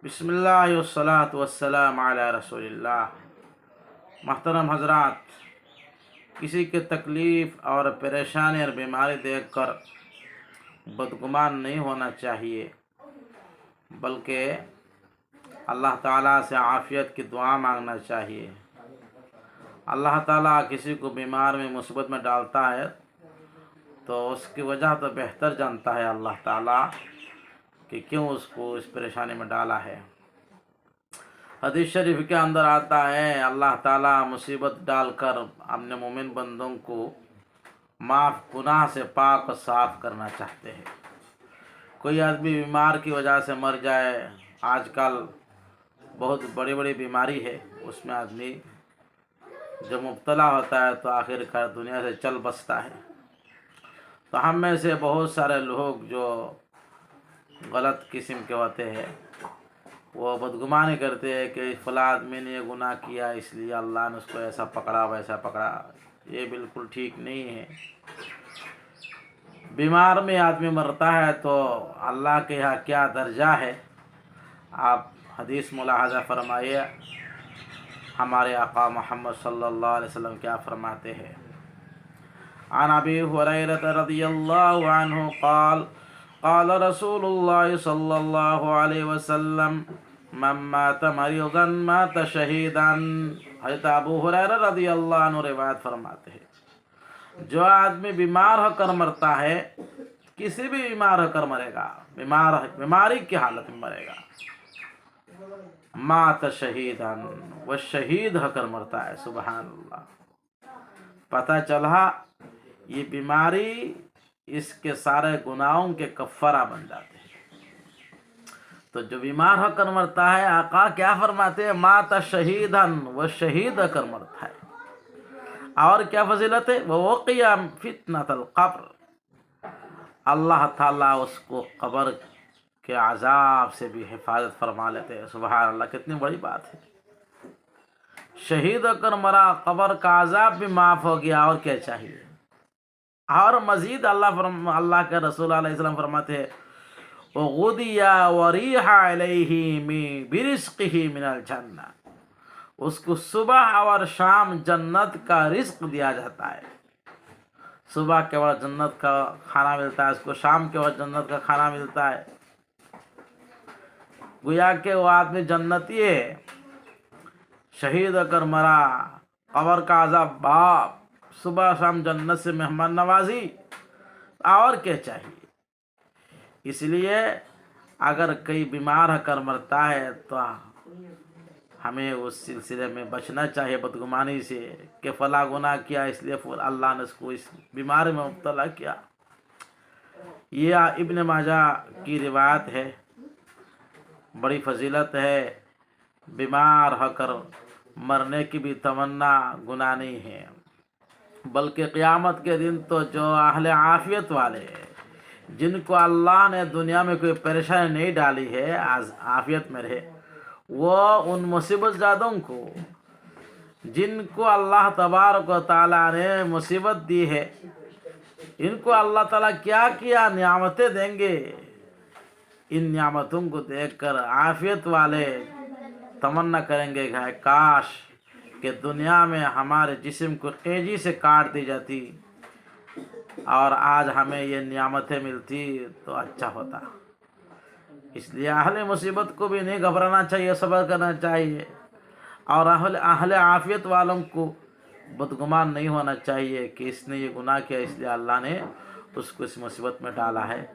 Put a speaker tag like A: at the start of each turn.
A: بسم اللہ والصلاة والسلام علی رسول اللہ۔ محترم حضرات، کسی کے تکلیف اور پریشانی اور بیماری دیکھ کر بدگمان نہیں ہونا چاہیے، بلکہ اللہ تعالیٰ سے عافیت کی دعا مانگنا چاہیے۔ اللہ تعالیٰ کسی کو بیمار میں مصیبت میں ڈالتا ہے تو اس کی وجہ تو بہتر جانتا ہے اللہ تعالیٰ کہ کیوں اس کو اس پریشانی میں ڈالا ہے۔ حدیث شریف کے اندر آتا ہے اللہ تعالیٰ مصیبت ڈال کر اپنے مومن بندوں کو گناہ سے پاک و صاف کرنا چاہتے ہیں۔ کوئی آدمی بیمار کی وجہ سے مر جائے، آج کل بہت بڑی بڑی بیماری ہے، اس میں آدمی جب مبتلا ہوتا ہے تو آخر کار دنیا سے چل بستا ہے۔ تو ہم میں سے بہت سارے لوگ جو غلط قسم کے ہوتے ہیں، وہ بدگمانی کرتے ہیں کہ فلاں آدمی نے یہ گناہ کیا اس لیے اللہ نے اس کو ایسا پکڑا ویسا پکڑا۔ یہ بالکل ٹھیک نہیں ہے۔ بیمار میں آدمی مرتا ہے تو اللہ کے یہاں کیا درجہ ہے، آپ حدیث ملاحظہ فرمائیے۔ ہمارے آقا محمد صلی اللہ علیہ وسلم کیا فرماتے ہیں؟ عن ابی ہریرہ رضی اللہ عنہ قال قال رسول اللہ صلی اللہ علیہ وسلم من مات مریضا مات شہیدا۔ حضرت ابو ہریرہ رضی اللہ عنہ روایت فرماتے ہیں، جو آدمی بیمار ہو کر مرتا ہے، کسی بھی بیمار ہو کر مرے گا، بیماری کی حالت میں مرے گا، مات شہیدا، وہ شہید ہو کر مرتا ہے۔ سبحان اللہ۔ پتہ چلا یہ بیماری اس کے سارے گناہوں کے کفارہ بن جاتے ہیں۔ تو جو بیمار ہو کر مرتا ہے، آقا کیا فرماتے ہیں؟ مات شہیدن، وہ شہید ہو کر مرتا ہے۔ اور کیا فضیلت ہے؟ ووقی فتنۃ القبر، اللہ تعالیٰ اس کو قبر کے عذاب سے بھی حفاظت فرما لیتے ہیں۔ سبحان اللہ، کتنی بڑی بات ہے۔ شہید ہو کر مرا، قبر کا عذاب بھی معاف ہو گیا، اور کیا چاہیے؟ اور مزید اللہ کے رسول علیہ السلام فرماتے ہیں وغدی وریح علیہ برزقہ من الجنہ، اس کو صبح اور شام جنت کا رزق دیا جاتا ہے۔ صبح کے وقت جنت کا کھانا ملتا ہے، اس کو شام کے وقت جنت کا کھانا ملتا ہے۔ گویا کہ وہ آدمی جنتی ہے، شہید ہو کر مرا، قبر کا عذاب باپ، صبح شام جنت سے مہمان نوازی، اور کیا چاہیے؟ اس لیے اگر کوئی بیمار ہو کر مرتا ہے تو ہمیں اس سلسلے میں بچنا چاہیے بدگمانی سے کہ فلاں گناہ کیا اس لیے اللہ نے اس کو اس بیماری میں مبتلا کیا۔ یہ ابن ماجہ کی روایت ہے، بڑی فضیلت ہے۔ بیمار ہو کر مرنے کی بھی تمنا گناہ نہیں ہے، بلکہ قیامت کے دن تو جو اہل عافیت والے ہیں، جن کو اللہ نے دنیا میں کوئی پریشانی نہیں ڈالی ہے، عافیت میں رہے، وہ ان مصیبت زادوں کو، جن کو اللہ تبارک و تعالیٰ نے مصیبت دی ہے، ان کو اللہ تعالیٰ کیا کیا نعمتیں دیں گے۔ ان نعمتوں کو دیکھ کر عافیت والے تمنا کریں گے کہ کاش کہ دنیا میں ہمارے جسم کو قینچی سے کاٹ دی جاتی اور آج ہمیں یہ نعمتیں ملتی تو اچھا ہوتا۔ اس لیے اہل مصیبت کو بھی نہیں گھبرانا چاہیے، صبر کرنا چاہیے، اور اہل عافیت والوں کو بدگمان نہیں ہونا چاہیے کہ اس نے یہ گناہ کیا اس لیے اللہ نے اس کو اس مصیبت میں ڈالا ہے۔